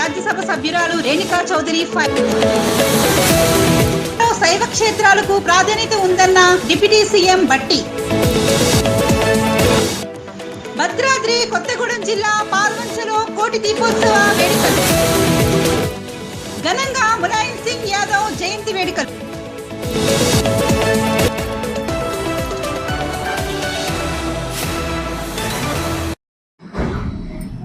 రాజ్యసభ సభ్యురాలు రేణుకా చౌదరి శైవ క్షేత్రాలకు ప్రాధాన్యత ఉందన్న డిప్యూటీ సీఎం బట్టి. భద్రాద్రి కొత్తగూడెం జిల్లా పాల్వంచలో కోటి దీపోత్సవ వేడుకలు ఘనంగా ములాయం సింగ్ యాదవ్ జయంతి వేడుకలు.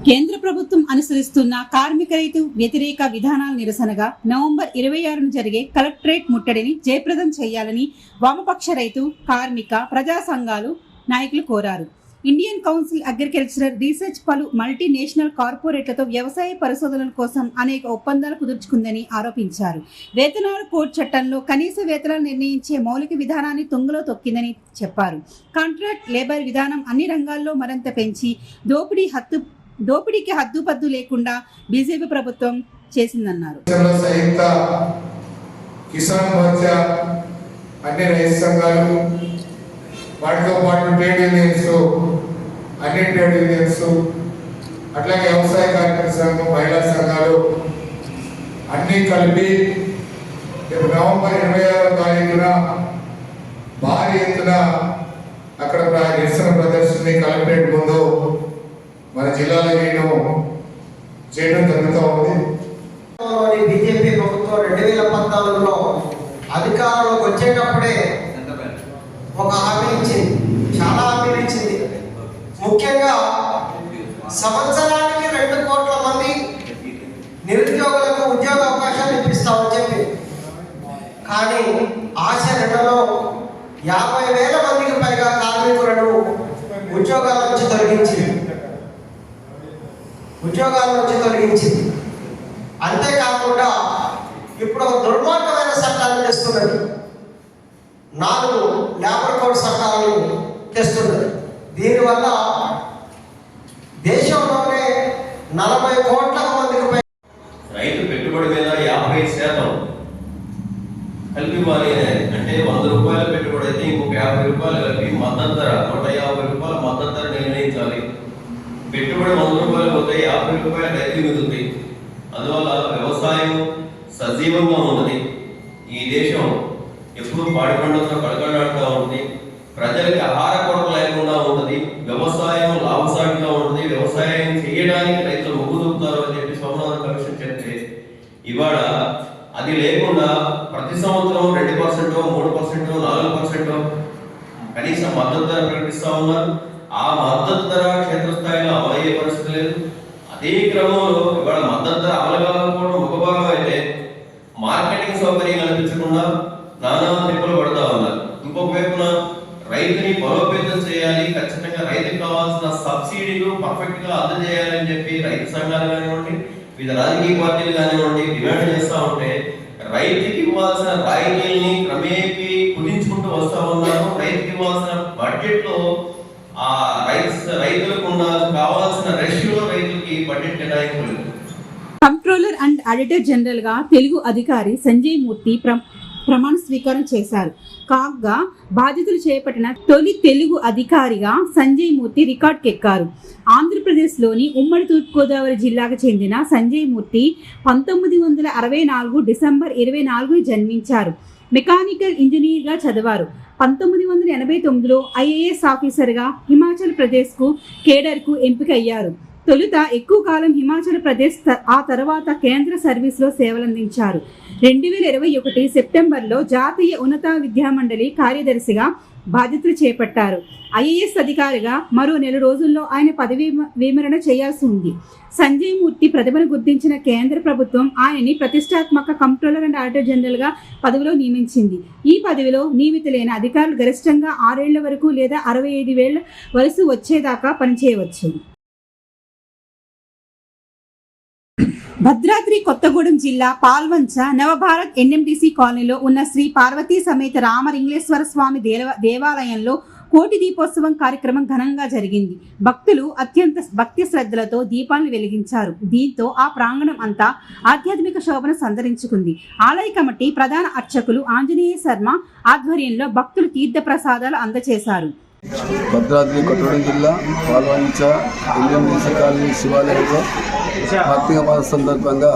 కేంద్ర ప్రభుత్వం అనుసరిస్తున్న కార్మిక రైతు వ్యతిరేక విధానాల నిరసనగా నవంబర్ 26న జరిగే కలెక్టరేట్ ముట్టడిని జయప్రదం చేయాలని వామపక్ష రైతు కార్మిక ప్రజా సంఘాలు నాయకులు కోరారు. ఇండియన్ కౌన్సిల్ అగ్రికల్చరల్ రీసెర్చ్ పలు మల్టీనేషనల్ కార్పొరేట్లతో వ్యవసాయ పరిశోధనల కోసం అనేక ఒప్పందాలు కుదుర్చుకుందని ఆరోపించారు. వేతనాల కోడ్ చట్టంలో కనీస వేతనాలు నిర్ణయించే మౌలిక విధానాన్ని తుంగలో తొక్కిందని చెప్పారు. కాంట్రాక్ట్ లేబర్ విధానం అన్ని రంగాల్లో మరింత పెంచి దోపిడీకి హద్దుపద్దు లేకుండా బీజేపీ ప్రభుత్వం చేసిందన్నారు. కిసాన్ మోర్చా అన్ని రైతు సంఘాలు వాటితో పాటు ట్రేడ్ యూనియన్స్ అన్ని ట్రేడ్ యూనియన్స్ అట్లాగే వ్యవసాయ కార్మిక సంఘం మహిళా సంఘాలు అన్నీ కలిపి నవంబర్ 26వ తారీఖున భారీ ఎత్తున అక్కడ నిరసన ప్రదర్శనని కలెక్టరేట్ ముందు మన జిల్లాలో చేయడం జరుగుతూ ఉంది. బీజేపీ ప్రభుత్వం 2014లో అధికారంలోకి వచ్చేటప్పుడే ఒక హామీ ఇచ్చింది, చాలా హామీలు ఇచ్చింది. ముఖ్యంగా సంవత్సరానికి 2 కోట్ల మంది నిరుద్యోగులకు ఉద్యోగ అవకాశాలు ఇప్పిస్తామని చెప్పి, కానీ ఆశ నెలలో 50,000 మందికి పైగా కార్మికులను ఉద్యోగాల నుంచి తొలగించింది. అంతేకాకుండా ఇప్పుడు ఒక దుర్మార్గమైన చట్టాలు తెస్తున్నది, 4 లేబర్ కోడ్ చట్టాలను తెస్తున్నది. దీనివల్ల దేశంలోనే 40 కోట్ల మందికి పైగా రైతు పెట్టుబడి మీద 50% కలిపి అంటే 100 రూపాయల పెట్టుబడి అయితే ఇంకొక 50 రూపాయలు కలిపి మద్దతు ధర 150 రూపాయల మద్దతు ధర నిర్ణయించాలి. పెట్టుబడి 100 రూపాయలు పోతే 50 రూపాయలు రైతు మిగులుతాయి. అందువల్ల వ్యవసాయం సజీవంగా ఉన్నది. ఈ దేశం ఎప్పుడు పాడి పంటలతో కడకడాడుతూ ఉంటుంది. ప్రజలకి ఆహార కొరత లేకుండా ఉంటుంది. వ్యవసాయం లాభసాటిగా ఉంటుంది. వ్యవసాయం చేయడానికి రైతులు మొగ్గు చూపుతారు అని చెప్పి సోమనాథ్ కమిషన్ చెప్తే, ఇవాళ అది లేకుండా ప్రతి సంవత్సరం 2%, 3%, 4% కనీస మద్దతు ధర ప్రకటిస్తూ ఉన్నారు. ఆ మద్దతు ధర క్షేత్రస్థాయిలో అమలయ్యే పరిస్థితి లేదు. అదే క్రమంలో ఇవాళ మద్దతు ధర అమలు కాకపోవడం ఒక భాగం అయితే, మార్కెటింగ్ సౌకర్యం కల్పించకుండా నానా తిప్పలు పడుతూ ఉన్నారు. ఇంకొక వైపున రైతుని బలోపేతం చేయాలి, ఖచ్చితంగా రైతుకు కావాల్సిన సబ్సిడీలు పర్ఫెక్ట్ గా అందజేయాలని చెప్పి రైతు సంఘాలు కానివ్వండి, వివిధ రాజకీయ పార్టీలు కానివ్వండి డిమాండ్ చేస్తూ ఉంటే, రైతుకి ఇవ్వాల్సిన రాయితీల్ని క్రమేపీ కుదించుకుంటూ వస్తూ ఉన్నారు. రైతుకి ఇవ్వాల్సిన బడ్జెట్ లో ఆ రైతులకు కావాల్సిన రేషియోలో రైతులకి బడ్జెట్ కేటాయింపు. కంట్రోలర్ అండ్ ఆడిటర్ జనరల్ గా తెలుగు అధికారి సంజయ్ మూర్తి ప్రమాణ స్వీకారం చేశారు. కాగా బాధ్యతలు చేపట్టిన తొలి తెలుగు అధికారిగా సంజయ్ మూర్తి రికార్డుకెక్కారు. ఆంధ్రప్రదేశ్లోని ఉమ్మడి తూర్పుగోదావరి జిల్లాకు చెందిన సంజయ్ మూర్తి 1964 డిసెంబర్ 24ని జన్మించారు. మెకానికల్ ఇంజనీర్గా చదివారు. 1989లో ఐఏఎస్ ఆఫీసర్గా హిమాచల్ ప్రదేశ్కు కేడర్కు ఎంపికయ్యారు. తొలుత ఎక్కువ కాలం హిమాచల్ ప్రదేశ్, ఆ తర్వాత కేంద్ర సర్వీస్లో సేవలందించారు. 2021 సెప్టెంబర్లో జాతీయ ఉన్నత విద్యామండలి కార్యదర్శిగా బాధ్యతలు చేపట్టారు. ఐఏఎస్ అధికారిగా మరో 4 రోజుల్లో ఆయన పదవి విరమణ చేయాల్సి ఉంది. సంజయ్ మూర్తి ప్రతిభను గుర్తించిన కేంద్ర ప్రభుత్వం ఆయనని ప్రతిష్టాత్మక కంట్రోలర్ అండ్ ఆడిటర్ జనరల్ గా పదవిలో నియమించింది. ఈ పదవిలో నియమితులైన అధికారులు గరిష్టంగా 6 ఏళ్ల వరకు లేదా 65 ఏళ్ల వయసు వచ్చేదాకా పనిచేయవచ్చు. భద్రాద్రి కొత్తగూడెం జిల్లా పాల్వంచ నవభారత్ ఎన్ఎండిసి కాలనీలో ఉన్న శ్రీ పార్వతీ సమేత రామలింగేశ్వర స్వామి దేవాలయంలో కోటి దీపోత్సవం కార్యక్రమం ఘనంగా జరిగింది. భక్తులు అత్యంత భక్తి శ్రద్ధలతో దీపాలను వెలిగించారు. దీంతో ఆ ప్రాంగణం అంతా ఆధ్యాత్మిక శోభను సంతరించుకుంది. ఆలయ కమిటీ ప్రధాన అర్చకులు ఆంజనేయ శర్మ ఆధ్వర్యంలో భక్తులు తీర్థ ప్రసాదాలు అందజేశారు. భద్రాద్రి కొత్తగూడెం జిల్లా పాల్వంచ ఎల్ఎండిసి కాలనీ శివాలయంలో కార్తీక మాస సందర్భంగా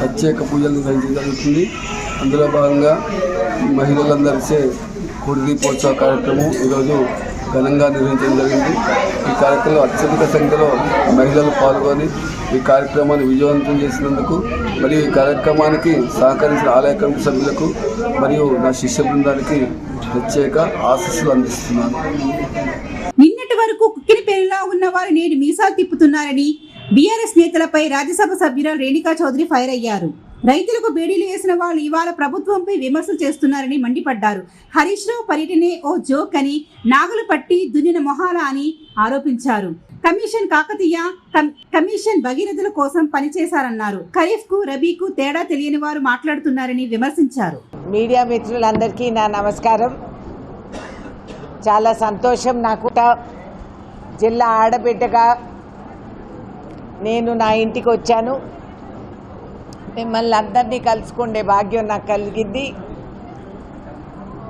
ప్రత్యేక పూజలు నిర్వహించడం జరుగుతుంది. అందులో భాగంగా మహిళలందరిచే కోడి దీపోత్సవ కార్యక్రమం ఈరోజు ఘనంగా నిర్వహించడం జరిగింది. ఈ కార్యక్రమంలో అత్యధిక సంఖ్యలో మహిళలు పాల్గొని ఈ కార్యక్రమాన్ని విజయవంతం చేసినందుకు మరియు ఈ కార్యక్రమానికి సహకరించిన ఆలయ కమిటీ సభ్యులకు మరియు నా శిష్య బృందానికి ప్రత్యేక ఆశీస్సులు అందిస్తున్నాను. నిన్నటి వరకు కుక్కిన పేరులా ఉన్న వారు నేడు మీసాలు తిప్పుతున్నారని బీఆర్ఎస్ నేతలపై రాజ్యసభ సభ్యురాలు రేణుకా చౌదరి ఫైర్ అయ్యారు. రైతులకు బేడీలు వేసిన వాళ్ళు ఇవాళ ప్రభుత్వంపై విమర్శలు చేస్తున్నారని మండిపడ్డారు. హరీష్ రావు పర్యటనే ఓ జోక్ అని, నాగులు పట్టి దున్నిన మొహాల అని ఆరోపించారు. కమిషన్ కాకతీయ, కమిషన్ భగీరథుల కోసం పనిచేశారన్నారు. ఖరీఫ్ కు రబీకు తేడా తెలియని వారు మాట్లాడుతున్నారని విమర్శించారు. మీడియా మిత్రులందరికీ నా నమస్కారం. చాలా సంతోషం. నాకు జిల్లా ఆడబిడ్డగా నేను నా ఇంటికి వచ్చాను. మిమ్మల్ని అందరినీ కలుసుకునే భాగ్యం నాకు కలిగింది.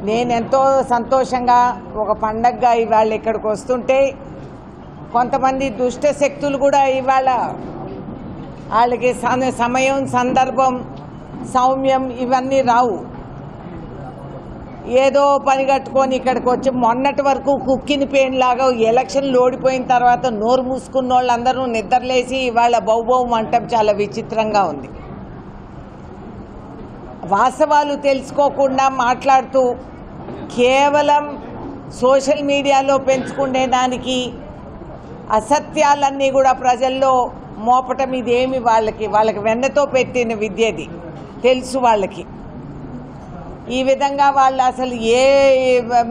నేను ఎంతో సంతోషంగా ఒక పండగగా ఇవాళ ఇక్కడికి వస్తుంటే కొంతమంది దుష్ట శక్తులు కూడా ఇవాళ వాళ్ళకి సమయం, సందర్భం, సౌమ్యం ఇవన్నీ రావు. ఏదో పని కట్టుకొని ఇక్కడికి వచ్చి మొన్నటి వరకు కుక్కిన పేనులాగా ఎలక్షన్లు ఓడిపోయిన తర్వాత నోరు మూసుకున్న వాళ్ళందరూ నిద్రలేసి ఇవాళ బౌబౌం అంటాం చాలా విచిత్రంగా ఉంది. వాస్తవాలు తెలుసుకోకుండా మాట్లాడుతూ కేవలం సోషల్ మీడియాలో పెంచుకునే దానికి అసత్యాలన్నీ కూడా ప్రజల్లో మోపటం ఇదేమి వాళ్ళకి వెన్నతో పెట్టిన విద్యది తెలుసు వాళ్ళకి. ఈ విధంగా వాళ్ళు అసలు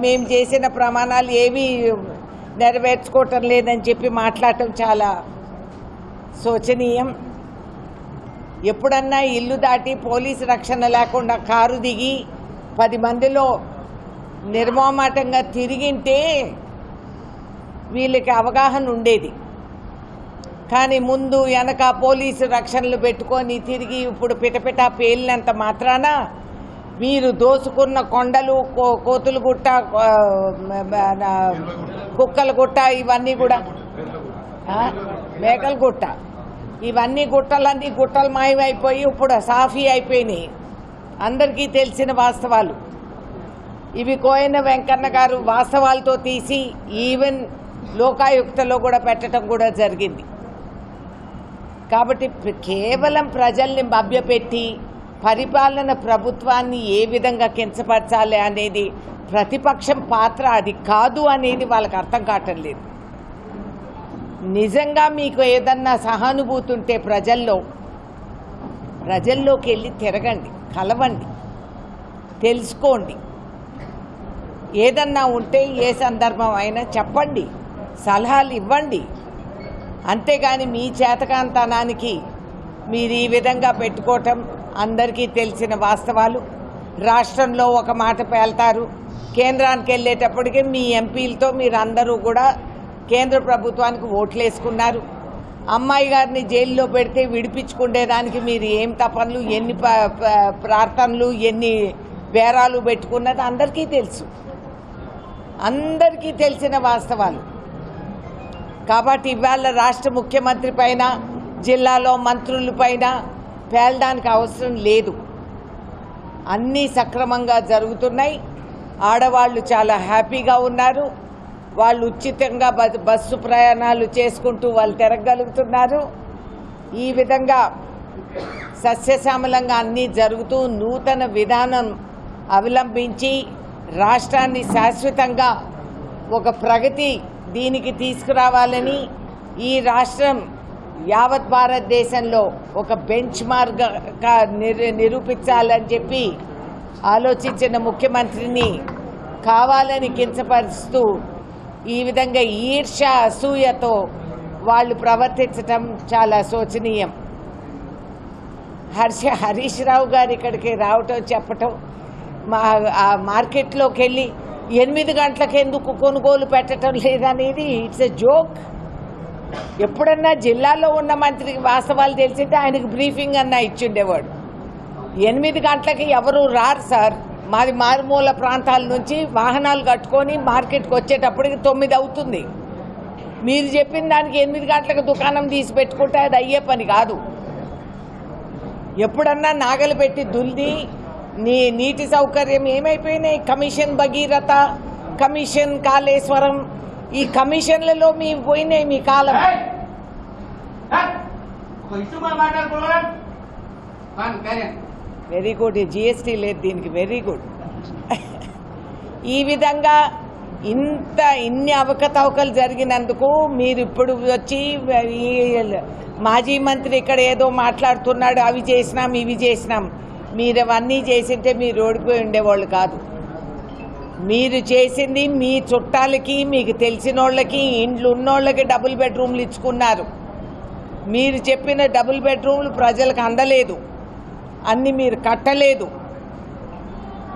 మేము చేసిన ప్రమాణాలు ఏమీ నెరవేర్చుకోవటం లేదని చెప్పి మాట్లాడటం చాలా శోచనీయం. ఎప్పుడన్నా ఇల్లు దాటి పోలీసు రక్షణ లేకుండా కారు దిగి 10 మందిలో నిర్మోమాటంగా తిరిగింటే వీళ్ళకి అవగాహన ఉండేది. కానీ ముందు వెనక పోలీసు రక్షణలు పెట్టుకొని తిరిగి ఇప్పుడు పిటపిట పేలినంత మాత్రాన మీరు దోసుకున్న కొండలు, కోతుల గుట్ట, కుక్కల గుట్ట, ఇవన్నీ కూడా మేకల గుట్ట, ఇవన్నీ గుట్టలు మాయమైపోయి ఇప్పుడు సాఫీ అయిపోయినాయి. అందరికీ తెలిసిన వాస్తవాలు ఇవి. కోయన వెంకన్న గారు వాస్తవాలతో తీసి ఈవెన్ లోకాయుక్తలో కూడా పెట్టడం కూడా జరిగింది. కాబట్టి కేవలం ప్రజల్ని మభ్యపెట్టి పరిపాలన ప్రభుత్వాన్ని ఏ విధంగా కించపరచాలి అనేది ప్రతిపక్షం పాత్ర అది కాదు అనేది వాళ్ళకి అర్థం కావటం లేదు. నిజంగా మీకు ఏదన్నా సహానుభూతి ఉంటే ప్రజల్లోకి వెళ్ళి తిరగండి, కలవండి, తెలుసుకోండి. ఏదన్నా ఉంటే ఏ సందర్భం అయినా చెప్పండి, సలహాలు ఇవ్వండి. అంతేగాని మీ చేతకాంతనానికి మీరు ఈ విధంగా పెట్టుకోవటం అందరికీ తెలిసిన వాస్తవాలు. రాష్ట్రంలో ఒక మాట పేల్తారు, కేంద్రానికి వెళ్ళేటప్పటికీ మీ ఎంపీలతో మీరు అందరూ కూడా కేంద్ర ప్రభుత్వానికి ఓట్లు వేసుకున్నారు. అమ్మాయి గారిని జైల్లో పెడితే విడిపించుకునేదానికి మీరు ఏం తపనలు, ఎన్ని ప్రార్థనలు, ఎన్ని బేరాలు పెట్టుకున్నది అందరికీ తెలుసు, అందరికీ తెలిసిన వాస్తవాలు. కాబట్టి ఇవాళ రాష్ట్ర ముఖ్యమంత్రి పైన, జిల్లాలో మంత్రుల పైన పేలడానికి అవసరం లేదు. అన్నీ సక్రమంగా జరుగుతున్నాయి. ఆడవాళ్ళు చాలా హ్యాపీగా ఉన్నారు. వాళ్ళు ఉచితంగా బస్సు ప్రయాణాలు చేసుకుంటూ వాళ్ళు తిరగలుగుతున్నారు. ఈ విధంగా సస్యశ్యామలంగా అన్నీ జరుగుతూ నూతన విధానం అవలంబించి రాష్ట్రాన్ని శాశ్వతంగా ఒక ప్రగతి దీనికి తీసుకురావాలని, ఈ రాష్ట్రం యావత్ భారతదేశంలో ఒక బెంచ్ మార్క్గా నిరూపించాలని చెప్పి ఆలోచించిన ముఖ్యమంత్రిని కావాలని కించపరుస్తూ ఈ విధంగా ఈర్ష్య, అసూయతో వాళ్ళు ప్రవర్తించటం చాలా శోచనీయం. హరీష్ రావు గారు ఇక్కడికి రావటం, చెప్పటం, మార్కెట్లోకి వెళ్ళి 8 గంటలకు ఎందుకు కొనుగోలు పెట్టడం లేదనేది ఇట్స్ ఎ జోక్. ఎప్పుడన్నా జిల్లాలో ఉన్న మంత్రికి వాస్తవాలు తెలిసింటే ఆయనకు బ్రీఫింగ్ అన్నా ఇచ్చిండేవాడు. 8 గంటలకి ఎవరు రారు సార్. మాది మారుమూల ప్రాంతాల నుంచి వాహనాలు కట్టుకొని మార్కెట్కి వచ్చేటప్పటికి 9 అవుతుంది. మీరు చెప్పిన దానికి 8 గంటలకు దుకాణం తీసి పెట్టుకుంటే అది అయ్యే పని కాదు. ఎప్పుడన్నా నాగలు పెట్టి దుల్లి నీటి సౌకర్యం ఏమైపోయినాయి? కమిషన్ భగీరథ, కమిషన్ కాళేశ్వరం, ఈ కమిషన్లలో మీ పోయినాయి మీ కాలం. Very good. జిఎస్టీ లేదు దీనికి. Very good. ఈ విధంగా ఇన్ని అవకతవకలు జరిగినందుకు మీరు ఇప్పుడు వచ్చి మాజీ మంత్రి ఇక్కడ ఏదో మాట్లాడుతున్నాడు, అవి చేసినాం ఇవి చేసినాం. మీరు అవన్నీ చేసింటే మీరు ఓడిపోయి ఉండేవాళ్ళు కాదు. మీరు చేసింది మీ చుట్టాలకి, మీకు తెలిసిన వాళ్ళకి, ఇండ్లు ఉన్నోళ్ళకి డబుల్ బెడ్రూమ్లు ఇచ్చుకున్నారు. మీరు చెప్పిన డబుల్ బెడ్రూమ్లు ప్రజలకు అందలేదు, అన్ని మీరు కట్టలేదు.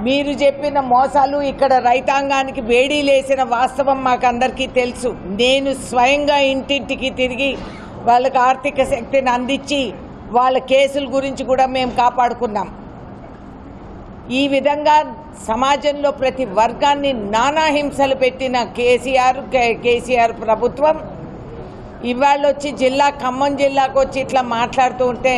మీరు చెప్పిన మోసాలు ఇక్కడ రైతాంగానికి వేడీలేసిన వాస్తవం మాకు అందరికీ తెలుసు. నేను స్వయంగా ఇంటింటికి తిరిగి వాళ్ళకి ఆర్థిక శక్తిని అందించి వాళ్ళ కేసుల గురించి కూడా మేము కాపాడుకున్నాం. ఈ విధంగా సమాజంలో ప్రతి వర్గాన్ని నానా హింసలు పెట్టిన కేసీఆర్ ప్రభుత్వం ఇవాళ వచ్చి ఖమ్మం జిల్లాకు వచ్చి ఇట్లా మాట్లాడుతూ ఉంటే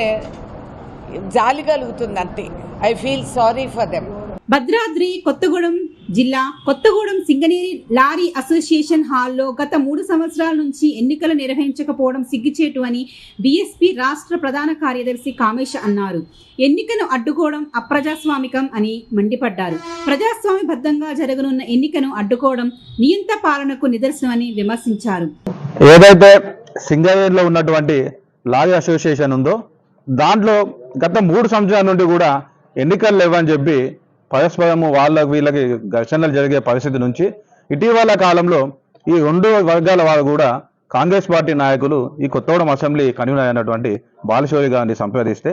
జాలి కలుగుతుంది అంతే. I feel sorry for them. Bhadradri Kothagudem జిల్లా కొత్తగూడెం సింగనేరి లారీ అసోసియేషన్ హాల్లో గత 3 సంవత్సరాల నుంచి ఎన్నికలు నిర్వహించకపోవడం సిగ్గుచేటు అని బీఎస్పీ రాష్ట్ర ప్రధాన కార్యదర్శి కామేశ్ అన్నారు. ఎన్నికను అడ్డుకోవడం అప్రజాస్వామికం అని మండిపడ్డారు. ప్రజాస్వామ్యబద్ధంగా జరగనున్న ఎన్నికను అడ్డుకోవడం నియంత పాలనకు నిదర్శనమని విమర్శించారు. ఏదైతే సింగరేణిలో ఉన్నటువంటి లారీ అసోసియేషన్ ఉందో దాంట్లో గత 3 సంవత్సరాల నుండి కూడా ఎన్నికలు లేవని చెప్పి పరస్పరము వీళ్ళకి ఘర్షణలు జరిగే పరిస్థితి నుంచి ఇటీవల కాలంలో ఈ 2 వర్గాల వారు కూడా కాంగ్రెస్ పార్టీ నాయకులు ఈ కొత్తగూడెం అసెంబ్లీ కన్వీనర్ అయినటువంటి బాలశౌరి గారిని సంప్రదిస్తే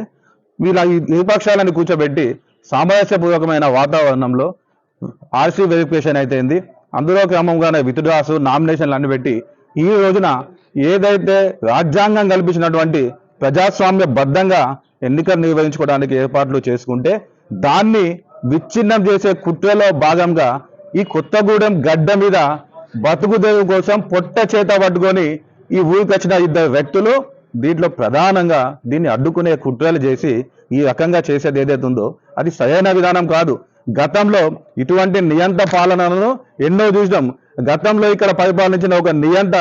వీళ్ళ ఈ విపక్షాలను కూర్చోబెట్టి సామరస్యపూర్వకమైన వాతావరణంలో ఆర్సీ వెరిఫికేషన్ అయితేంది, అందులో క్రమంగానే విత్డ్రాస్, నామినేషన్లు అన్ని పెట్టి ఈ రోజున ఏదైతే రాజ్యాంగం కల్పించినటువంటి ప్రజాస్వామ్యబద్ధంగా ఎన్నికలు నిర్వహించుకోవడానికి ఏర్పాట్లు చేసుకుంటే దాన్ని విచ్ఛిన్నం చేసే కుట్రలో భాగంగా ఈ కొత్తగూడెం గడ్డ మీద బతుకుదేవు కోసం పొట్ట చేత పట్టుకొని ఈ ఊరికి వచ్చిన 2 వ్యక్తులు దీంట్లో ప్రధానంగా దీన్ని అడ్డుకునే కుట్రలు చేసి ఈ రకంగా చేసేది ఏదైతే ఉందో అది సరైన విధానం కాదు. గతంలో ఇటువంటి నియంత పాలనను ఎన్నో చూసాం. గతంలో ఇక్కడ పరిపాలించిన ఒక నియంత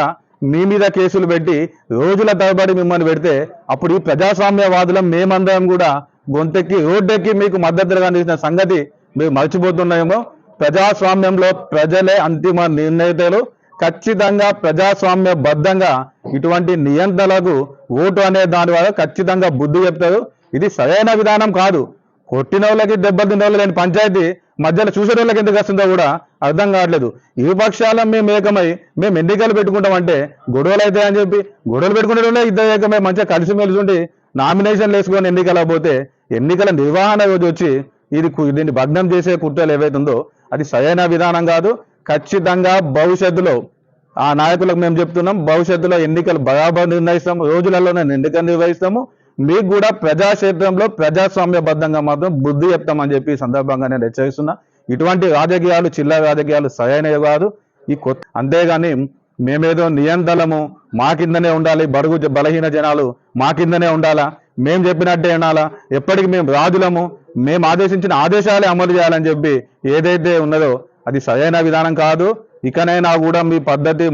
మీ మీద కేసులు పెట్టి రోజుల తరబడి మిమ్మల్ని పెడితే అప్పుడు ఈ ప్రజాస్వామ్యవాదులం మేమందరం కూడా గొంతెక్కి రోడ్డెక్కి మీకు మద్దతుగా అందించిన సంగతి మీరు మర్చిపోతున్నాయేమో. ప్రజాస్వామ్యంలో ప్రజలే అంతిమ నిర్ణేతలు. ఖచ్చితంగా ప్రజాస్వామ్యబద్ధంగా ఇటువంటి నియంత్రణలకు ఓటు అనే దాని వల్ల ఖచ్చితంగా బుద్ధి చెప్తారు. ఇది సరైన విధానం కాదు. కొట్టిన వాళ్ళకి దెబ్బలు తిన్న వాళ్ళు లేని పంచాయతీ మధ్యలో చూసే వాళ్ళకి ఎందుకు వస్తుందో కూడా అర్థం కావట్లేదు. ఈ పక్షాల మేము ఏకమై మేము ఎన్నికలు పెట్టుకుంటామంటే గొడవలు అవుతాయి అని చెప్పి గొడవలు పెట్టుకునే వాళ్ళే 2 ఏకమై మంచిగా కలిసిమెలిసి ఉండి నామినేషన్లు వేసుకొని ఎన్నికలు పోతే ఎన్నికల నిర్వహణ రోజు వచ్చి దీన్ని భగ్నం చేసే కుట్రలు ఏవైతుందో అది సరైన విధానం కాదు. ఖచ్చితంగా భవిష్యత్తులో ఆ నాయకులకు మేము చెప్తున్నాం, భవిష్యత్తులో ఎన్నికలు బరాబర్ నిర్ణయిస్తాము, రోజులలోనే ఎన్నికలు నిర్వహిస్తాము. మీకు కూడా ప్రజాక్షేత్రంలో ప్రజాస్వామ్యబద్ధంగా మాత్రం బుద్ధి చెప్తామని చెప్పి ఈ సందర్భంగా నేను హెచ్చరిస్తున్నా. ఇటువంటి రాజకీయాలు చిల్లర రాజకీయాలు సరైనవి కాదు. అంతేగాని మేమేదో నియంత్రణము మా కిందనే ఉండాలి, బడుగు బలహీన జనాలు మా కిందనే ఉండాలా, మేము చెప్పినట్టే వినాలా, ఎప్పటికీ మేము రాజులము, మేము ఆదేశించిన ఆదేశాలే అమలు చేయాలని చెప్పి ఏదైతే ఉన్నదో అది సరైన విధానం కాదు. ఇకనైనా కూడా మీ పద్ధతి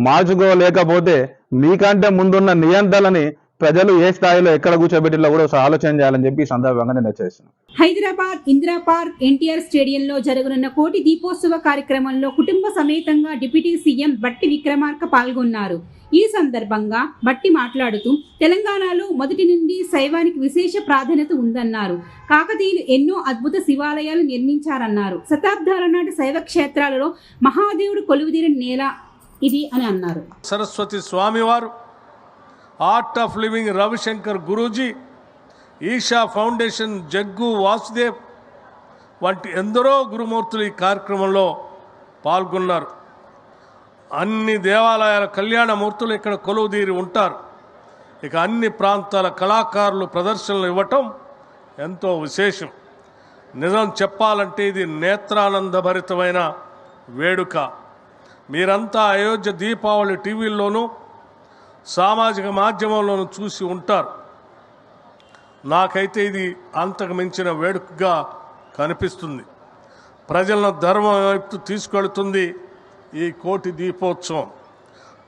మార్చుకోలేకపోతే మీకంటే ముందున్న నియంత్రణని ప్రజలు ఏ స్థాయిలో ఎక్కడ కూర్చోబెట్టిలో కూడా ఆలోచన చేయాలని చెప్పి ఈ సందర్భంగా నేను హెచ్చరిస్తున్నాను. హైదరాబాద్ ఇందిరా పార్క్ ఎన్టీఆర్ స్టేడియంలో జరగనున్న కోటి దీపోత్సవ కార్యక్రమంలో కుటుంబ సమేతంగా డిప్యూటీ సీఎం బట్టి విక్రమార్క పాల్గొన్నారు. ఈ సందర్భంగా బట్టి మాట్లాడుతూ తెలంగాణలో మొదటి నుండి శైవానికి విశేష ప్రాధాన్యత ఉందన్నారు. కాకతీయులు ఎన్నో అద్భుత శివాలయాలు నిర్మించారన్నారు. శతాబ్దాల నాటి శైవ క్షేత్రాలలో మహాదేవుడు కొలువుదీరిన నేల ఇది అని అన్నారు. సరస్వతి స్వామివారు, art of living Ravishankar Guruji, Isha foundation Jaggi Vasudev వంటి ఎందరో గురుమూర్తులు ఈ కార్యక్రమంలో పాల్గొన్నారు. అన్ని దేవాలయాల కళ్యాణమూర్తులు ఇక్కడ కొలువుదీరి ఉంటారు. ఇక అన్ని ప్రాంతాల కళాకారులు ప్రదర్శనలు ఇవ్వటం ఎంతో విశేషం. నిజం చెప్పాలంటే ఇది నేత్రానందభరితమైన వేడుక. మీరంతా అయోధ్య దీపావళి టీవీల్లోనూ సామాజిక మాధ్యమంలోనూ చూసి ఉంటారు. నాకైతే ఇది అంతకు మించిన వేడుకగా కనిపిస్తుంది. ప్రజలను ధర్మం వైపు తీసుకెళ్తుంది ఈ కోటి దీపోత్సవం.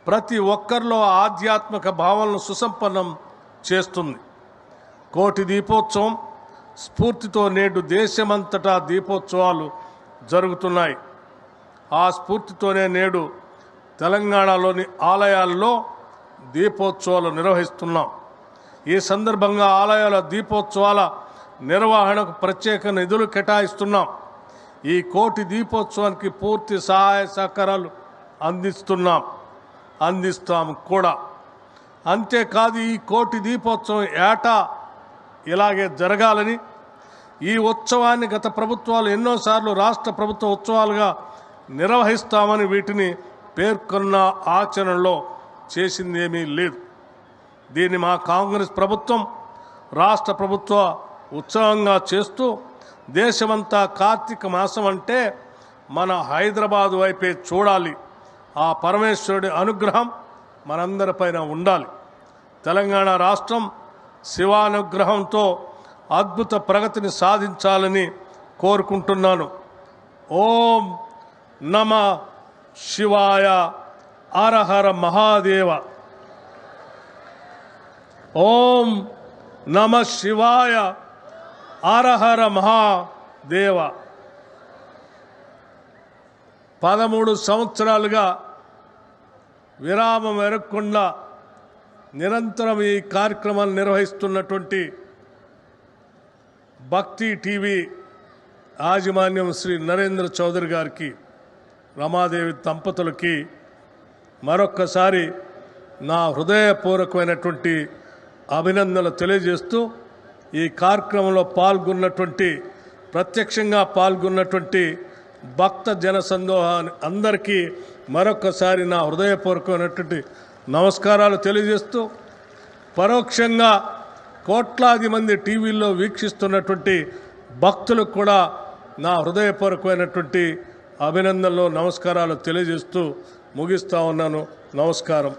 ప్రతి ఒక్కరిలో ఆధ్యాత్మిక భావనను సుసంపన్నం చేస్తుంది. కోటి దీపోత్సవం స్ఫూర్తితో నేడు దేశమంతటా దీపోత్సవాలు జరుగుతున్నాయి. ఆ స్ఫూర్తితోనే నేడు తెలంగాణలోని ఆలయాల్లో దీపోత్సవాలు నిర్వహిస్తున్నాం. ఈ సందర్భంగా ఆలయాల దీపోత్సవాల నిర్వహణకు ప్రత్యేక నిధులు కేటాయిస్తున్నాం. ఈ కోటి దీపోత్సవానికి పూర్తి సహాయ సహకారాలు అందిస్తాము కూడా. అంతేకాదు ఈ కోటి దీపోత్సవం ఏటా ఇలాగే జరగాలని, ఈ ఉత్సవాన్ని గత ప్రభుత్వాలు ఎన్నోసార్లు రాష్ట్ర ప్రభుత్వ ఉత్సవాలుగా నిర్వహిస్తామని వీటిని పేర్కొన్న ఆచరణలో చేసింది ఏమీ లేదు. దీన్ని మా కాంగ్రెస్ ప్రభుత్వం రాష్ట్ర ప్రభుత్వ ఉత్సవంగా చేస్తూ దేశమంతా కార్తీక మాసం అంటే మన హైదరాబాద్ వైపే చూడాలి. ఆ పరమేశ్వరుడి అనుగ్రహం మనందరిపైన ఉండాలి. తెలంగాణ రాష్ట్రం శివానుగ్రహంతో అద్భుత ప్రగతిని సాధించాలని కోరుకుంటున్నాను. ఓం నమ శివాయ, హర మహాదేవ. ఓం నమ శివాయ, హర మహాదేవ. 13 సంవత్సరాలుగా విరామం ఎరగకుండా నిరంతరం ఈ కార్యక్రమాన్ని నిర్వహిస్తున్నటువంటి భక్తి టీవీ యాజమాన్యం శ్రీ నరేంద్ర చౌదరి గారికి, రమాదేవి దంపతులకి మరొక్కసారి నా హృదయపూర్వకమైనటువంటి అభినందనలు తెలియజేస్తూ, ఈ కార్యక్రమంలో ప్రత్యక్షంగా పాల్గొన్నటువంటి భక్త జన సందోహాన్ని అందరికీ మరొకసారి నా హృదయపూర్వకమైనటువంటి నమస్కారాలు తెలియజేస్తూ, పరోక్షంగా కోట్లాది మంది టీవీల్లో వీక్షిస్తున్నటువంటి భక్తులకు కూడా నా హృదయపూర్వకమైనటువంటి అభినందనలు, నమస్కారాలు తెలియజేస్తూ ముగిస్తా ఉన్నాను. నమస్కారం.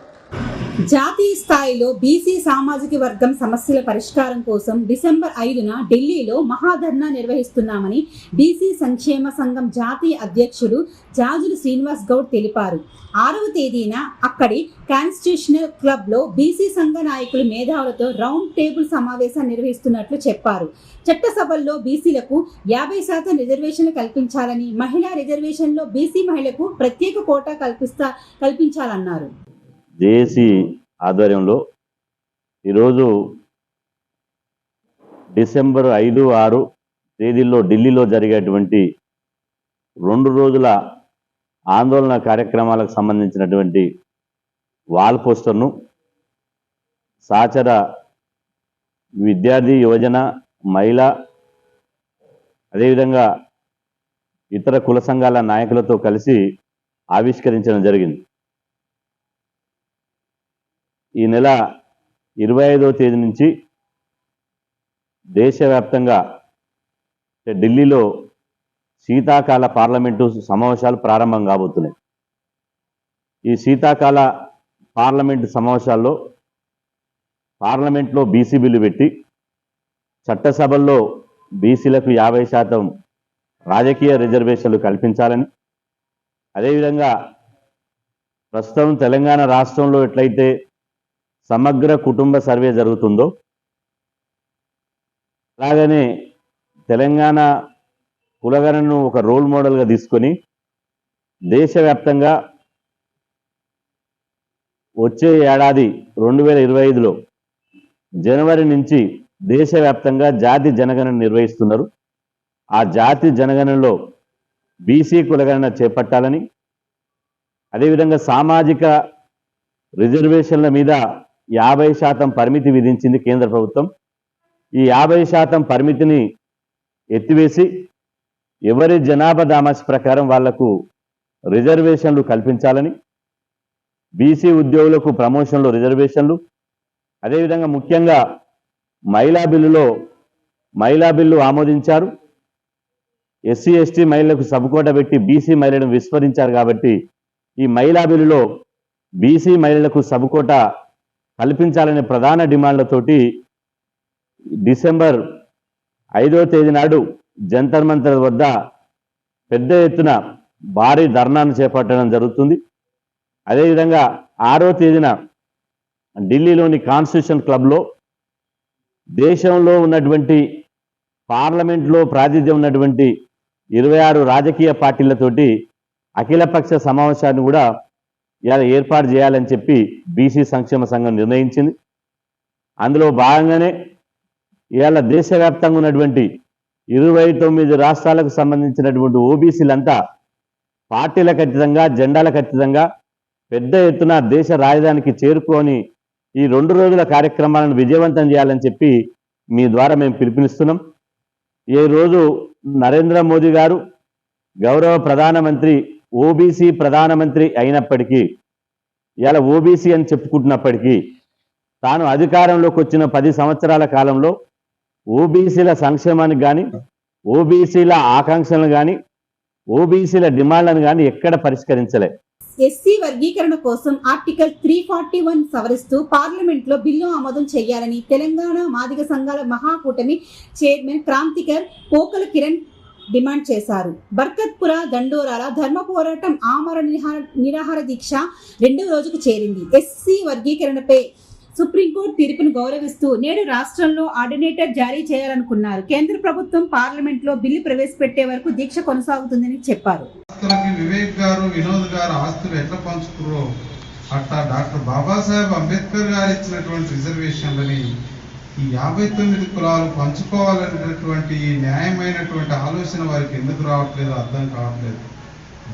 జాతీయ స్థాయిలో బీసీ సామాజిక వర్గం సమస్యల పరిష్కారం కోసం డిసెంబర్ 5న ఢిల్లీలో మహాధర్నా నిర్వహిస్తున్నామని బీసీ సంక్షేమ సంఘం జాతీయ అధ్యక్షుడు జాజుల శ్రీనివాస్ గౌడ్ తెలిపారు. 6వ తేదీన అక్కడి కాన్స్టిట్యూషనల్ క్లబ్లో బీసీ సంఘ నాయకులు మేధావులతో రౌండ్ టేబుల్ సమావేశాన్ని నిర్వహిస్తున్నట్లు చెప్పారు. చట్టసభల్లో బీసీలకు 50% రిజర్వేషన్లు కల్పించాలని, మహిళా రిజర్వేషన్లో బీసీ మహిళలకు ప్రత్యేక కోటా కల్పించాలన్నారు. జేఏసీ ఆధ్వర్యంలో ఈరోజు డిసెంబర్ 5, 6 తేదీల్లో ఢిల్లీలో జరిగేటువంటి 2 రోజుల ఆందోళన కార్యక్రమాలకు సంబంధించినటువంటి వాల్ పోస్టర్ను సహచర విద్యార్థి, యువజన, మహిళా, అదేవిధంగా ఇతర కుల సంఘాల నాయకులతో కలిసి ఆవిష్కరించడం జరిగింది. ఈ నెల 25వ తేదీ నుంచి దేశవ్యాప్తంగా ఢిల్లీలో శీతాకాల పార్లమెంటు సమావేశాలు ప్రారంభం కాబోతున్నాయి. ఈ శీతాకాల పార్లమెంటు సమావేశాల్లో పార్లమెంట్లో బీసీ బిల్లు పెట్టి చట్టసభల్లో బీసీలకు 50% రాజకీయ రిజర్వేషన్లు కల్పించాలని, అదేవిధంగా ప్రస్తుతం తెలంగాణ రాష్ట్రంలో ఎట్లయితే సమగ్ర కుటుంబ సర్వే జరుగుతుందో అలాగనే తెలంగాణ కులగణను ఒక రోల్ మోడల్గా తీసుకొని దేశవ్యాప్తంగా వచ్చే ఏడాది 2025లో జనవరి నుంచి దేశవ్యాప్తంగా జాతి జనగణన నిర్వహిస్తున్నారు. ఆ జాతి జనగణనలో బీసీ కులగణన చేపట్టాలని, అదేవిధంగా సామాజిక రిజర్వేషన్ల మీద 50% పరిమితి విధించింది కేంద్ర ప్రభుత్వం. ఈ 50% పరిమితిని ఎత్తివేసి ఎవరి జనాభా దామాష ప్రకారం వాళ్లకు రిజర్వేషన్లు కల్పించాలని, బీసీ ఉద్యోగులకు ప్రమోషన్లు రిజర్వేషన్లు, అదేవిధంగా ముఖ్యంగా మహిళా బిల్లు ఆమోదించారు. ఎస్సీ ఎస్టీ మహిళలకు సబ్-కోటా పెట్టి బీసీ మహిళలను విస్మరించారు. కాబట్టి ఈ మహిళా బిల్లులో బీసీ మహిళలకు సబ్-కోటా కల్పించాలనే ప్రధాన డిమాండ్లతోటి డిసెంబర్ 5వ తేదీ నాడు జంతర్ మంతర్ వద్ద పెద్ద ఎత్తున భారీ ధర్నాను చేపట్టడం జరుగుతుంది. అదేవిధంగా 6వ తేదీన ఢిల్లీలోని కాన్స్టిట్యూషన్ క్లబ్లో దేశంలో ఉన్నటువంటి పార్లమెంట్లో ప్రాతినిధ్యం ఉన్నటువంటి 26 రాజకీయ పార్టీలతోటి అఖిలపక్ష సమావేశాన్ని కూడా ఇలా ఏర్పాటు చేయాలని చెప్పి బీసీ సంక్షేమ సంఘం నిర్ణయించింది. అందులో భాగంగానే ఇవాళ దేశవ్యాప్తంగా ఉన్నటువంటి 29 రాష్ట్రాలకు సంబంధించినటువంటి ఓబీసీలంతా పార్టీలకు అతీతంగా జెండాలకు అతీతంగా పెద్ద ఎత్తున దేశ రాజధానికి చేరుకొని ఈ 2 రోజుల కార్యక్రమాలను విజయవంతం చేయాలని చెప్పి మీ ద్వారా మేము పిలుపునిస్తున్నాం. ఈ రోజు నరేంద్ర మోదీ గారు గౌరవ ప్రధానమంత్రి ఓబీసీ ప్రధానమంత్రి అయినప్పటికీ ఇలా ఓబీసీ అని చెప్పుకుంటున్నప్పటికీ తాను అధికారంలోకి వచ్చిన 10 సంవత్సరాల కాలంలో ఓబీసీల సంక్షేమానికి కానీ ఓబీసీల ఆకాంక్షలను కానీ ఓబీసీల డిమాండ్లను కానీ ఎక్కడ పరిష్కరించలే. ఎస్సీ వర్గీకరణ కోసం ఆర్టికల్ 341 సవరిస్తూ పార్లమెంట్ లో బిల్లు ఆమోదం చేయాలని తెలంగాణ మాదిగ సంఘాల మహాకూటమి చైర్మన్ క్రాంతికర్ పోకల కిరణ్ డిమాండ్ చేశారు. బర్కత్పుర దండోరాల ధర్మ పోరాటం ఆమరణ నిరాహార దీక్ష 2వ రోజుకు చేరింది. ఎస్సీ వర్గీకరణపై సుప్రీంకోర్టు తీర్పును గౌరవిస్తూ నేడు రాష్ట్రంలో ఆర్డినేటర్ జారీ చేయాలనుకున్నారు. కేంద్ర ప్రభుత్వం పార్లమెంట్ లో బిల్లు ప్రవేశపెట్టే వరకు దీక్ష కొనసాగుతుందని చెప్పారు. వివేక్ గారు వినోద్ గారు ఆస్తులు ఎట్లా పంచుకురో అట్లా డాక్టర్ బాబాసాహెబ్ అంబేద్కర్ గారు ఇచ్చినటువంటి రిజర్వేషన్లని ఈ 59 కులాలు పంచుకోవాలనేటటువంటి ఈ న్యాయమైనటువంటి ఆలోచన వారికి ఎందుకు రావట్లేదు అర్థం కావట్లేదు.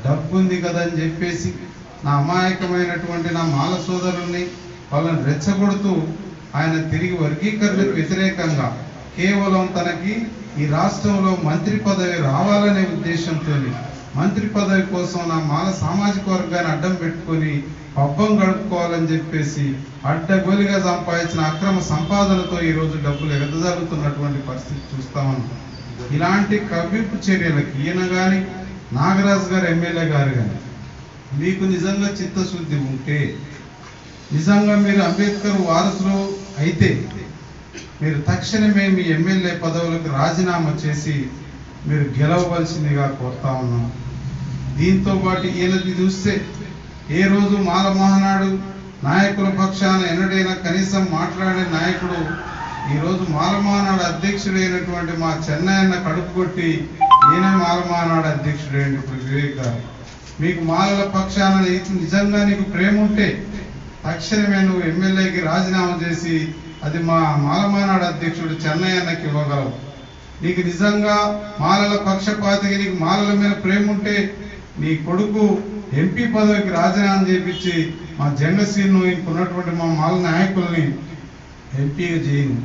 డబ్బు ఉంది కదా అని చెప్పేసి నా అమాయకమైనటువంటి నా మాల సోదరుల్ని వాళ్ళని రెచ్చగొడుతూ ఆయన తిరిగి వర్గీకరణకు వ్యతిరేకంగా కేవలం తనకి ఈ రాష్ట్రంలో మంత్రి పదవి రావాలనే ఉద్దేశంతో మంత్రి పదవి కోసం నా మాల సామాజిక వర్గాన్ని అడ్డం పెట్టుకొని పబ్బం గడుపుకోవాలని చెప్పేసి అడ్డగోలిగా సంపాదించిన అక్రమ సంపాదనతో ఈరోజు డబ్బులు ఎగదజారుతున్నటువంటి పరిస్థితి చూస్తామన్నాం. ఇలాంటి కవ్వింపు చర్యలకు ఈయన కానీ నాగరాజు గారు ఎమ్మెల్యే గారు కానీ మీకు నిజంగా చిత్తశుద్ధి ఉంటే నిజంగా మీరు అంబేద్కర్ వారసులు అయితే మీరు తక్షణమే మీ ఎమ్మెల్యే పదవులకు రాజీనామా చేసి మీరు గెలవవలసిందిగా కోరుతా ఉన్నాం. దీంతో పాటు ఈయనది చూస్తే ఏ రోజు మాల మహానాడు నాయకుల పక్షాన ఎన్నడైనా కనీసం మాట్లాడే నాయకుడు ఈరోజు మాల మహానాడు అధ్యక్షుడైనటువంటి మా చెన్నయ్యన్న కడుపు కొట్టి ఈయన మాల మహానాడు అధ్యక్షుడైన వివేక్ గారు మీకు మాలల పక్షాన నిజంగా నీకు ప్రేమ ఉంటే తక్షణమే నువ్వు ఎమ్మెల్యేకి రాజీనామా చేసి అది మా మాలమానాడు అధ్యక్షుడు చెన్నయ్యన్నకి ఇవ్వగలవు. నీకు నిజంగా మాలల పక్షపాతికి నీకు మాలల మీద ప్రేమ ఉంటే నీ కొడుకు ఎంపీ పదవికి రాజీనామా చేపించి మా జంగసీను ఇంకున్నటువంటి మా మాల నాయకుల్ని ఎంపీగా చేయను.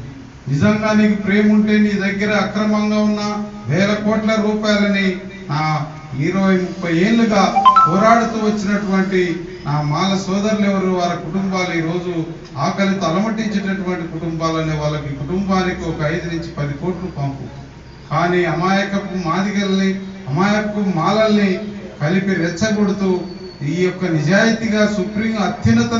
నిజంగా నీకు ప్రేమ ఉంటే నీ దగ్గర అక్రమంగా ఉన్న 1000 కోట్ల రూపాయలని నా 20-30 ఏళ్ళుగా పోరాడుతూ వచ్చినటువంటి నా మాల సోదరులు ఎవరు వారి కుటుంబాలు ఈరోజు ఆకలితో అలమటించేటటువంటి కుటుంబాలనే వాళ్ళకి కుటుంబానికి ఒక 5 నుంచి 10 కోట్లు పంపు. కానీ అమాయకపు మాదిగల్ని అమాయకపు మాలల్ని కలిపి రెచ్చగొడుతూ ఈ యొక్క నిజాయితీగా సుప్రీం అత్యున్నత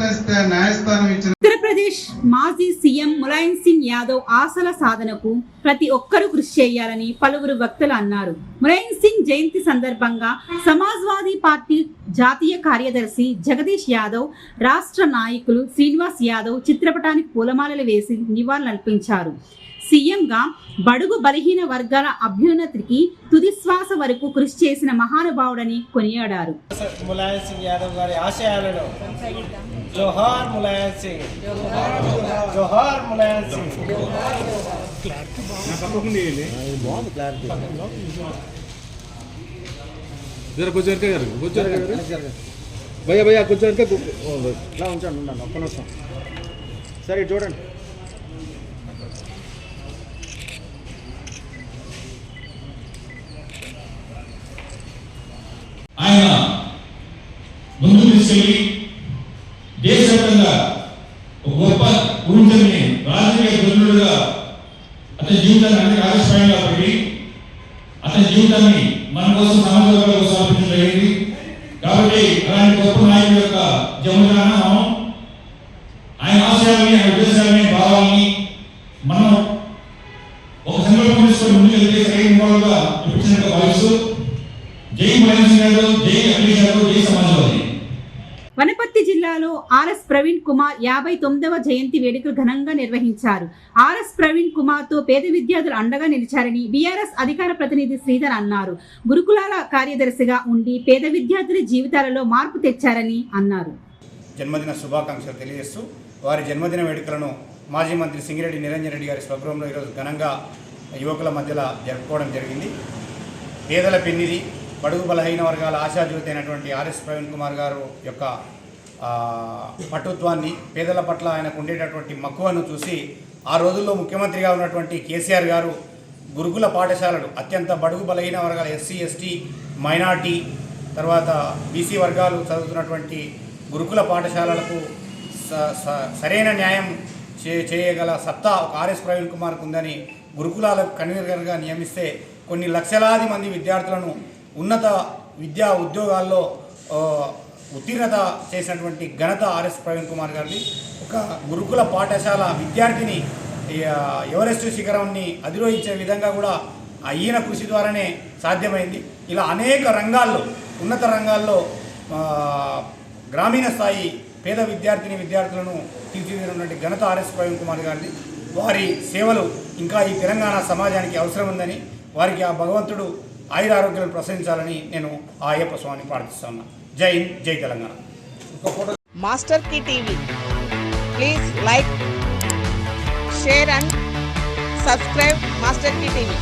న్యాయస్థానం ఇచ్చిన ఉత్తరప్రదేశ్ మాజీ సీఎం ములాయం సింగ్ యాదవ్ ఆశల సాధనకు ప్రతి ఒక్కరూ కృషి చేయాలని పలువురు వక్తలు అన్నారు. ములాయం సింగ్ జయంతి సందర్భంగా సమాజ్వాదీ పార్టీ జాతీయ కార్యదర్శి జగదీష్ యాదవ్, రాష్ట్ర నాయకులు శ్రీనివాస్ యాదవ్ చిత్రపటానికి పూలమాలలు వేసి నివాళులర్పించారు. సీఎంగా బడుగు బలహీన వర్గాల అభ్యున్నతికి తుది శ్వాస వరకు కృషి చేసిన మహానుభావుడని కొనియాడారు. ములాయం సింగ్ యాదవ్ గారి ఆశయాలను జోహార్ ములాయం సింగ్, జోహార్ ములాయం సింగ్. భయ్యా కొంచెం ఇలా ఉంచండి, ఉండండి ఒక్క నిమిషం. సరే చూడండి. ఆయన ముందుకు తీసుకెళ్లి దేశవ్యాప్తంగా ఒక గొప్ప ఊరిని రాజకీయ దుర్నుడుగా అతని జీవితాన్ని అన్ని ఆవిష్కరణగా పెట్టి అతని జీవితాన్ని మన కోసం సమాజ వర్గాల కోసం ఆలోచించడం జరిగింది. కాబట్టి అలాంటి గొప్ప నాయకుడి యొక్క జన్మదినాన మనం ఆయన ఆశయాలని, ఆయన ఉద్దేశాలని, భావాలని మనం ఒక సంకల్పం తీసుకొని ముందుకెళ్తే సరైన వాళ్ళుగా చూపించినట్టు భావిస్తూ జై మహేష్ గారు, జై అఖిలేష్ గారు, జై సమాజవాది. వనపర్తి జిల్లాలో ఆర్ఎస్ ప్రవీణ్ కుమార్ 59వ జయంతి వేడుకలు ఘనంగా నిర్వహించారు. ఆర్ఎస్ ప్రవీణ్ కుమార్ తో పేద విద్యార్థులు అండగా నిలిచారని బీఆర్ఎస్ అధికార ప్రతినిధి శ్రీధర్ అన్నారు. గురుకులాల కార్యదర్శిగా ఉండి పేద విద్యార్థుల జీవితాలలో మార్పు తెచ్చారని అన్నారు. జన్మదిన శుభాకాంక్షలు తెలియజేస్తూ వారి జన్మదిన వేడుకలను మాజీ మంత్రి సింగిరెడ్డి నిరంజన్ రెడ్డి గారి స్వగృహంలో ఈరోజు ఘనంగా యువకుల మధ్యలో జరుపుకోవడం జరిగింది. పేదల పెన్నిది, బడుగు బలహీన వర్గాల ఆశాజ్యోతి అయినటువంటి ఆర్ఎస్ ప్రవీణ్ కుమార్ గారు యొక్క పటుత్వాన్ని, పేదల పట్ల ఆయనకు ఉండేటటువంటి మక్కువను చూసి ఆ రోజుల్లో ముఖ్యమంత్రిగా ఉన్నటువంటి కేసీఆర్ గారు గురుకుల పాఠశాలలు అత్యంత బడుగు బలహీన వర్గాల ఎస్సీ, ఎస్టీ, మైనార్టీ, తర్వాత బీసీ వర్గాలు చదువుతున్నటువంటి గురుకుల పాఠశాలలకు సరైన న్యాయం చేయగల సత్తా ఆర్ఎస్ ప్రవీణ్ కుమార్కు ఉందని గురుకులాలకు కన్వీనర్గా నియమిస్తే కొన్ని లక్షలాది మంది విద్యార్థులను ఉన్నత విద్యా ఉద్యోగాల్లో ఉత్తీర్ణత చేసినటువంటి ఘనత ఆర్ఎస్ ప్రవీణ్ కుమార్ గారిది. ఒక గురుకుల పాఠశాల విద్యార్థిని ఎవరెస్ట్ శిఖరాన్ని అధిరోహించే విధంగా కూడా ఈయన కృషి ద్వారానే సాధ్యమైంది. ఇలా అనేక రంగాల్లో, ఉన్నత రంగాల్లో గ్రామీణ స్థాయి పేద విద్యార్థులను తీర్చిదిద్దినటువంటి ఘనత ఆర్ఎస్ ప్రవీణ్ కుమార్ గారిది. వారి సేవలు ఇంకా ఈ తెలంగాణ సమాజానికి అవసరం ఉందని, వారికి ఆ భగవంతుడు ఆయురారోగ్యాలు ప్రసరించాలని నేను ఆ అయ్యప్ప స్వామిని ప్రార్థిస్తున్నాను. జై హింద్, జై తెలంగాణ. మాస్టర్ కి TV please like, share and subscribe master కి టీవీ.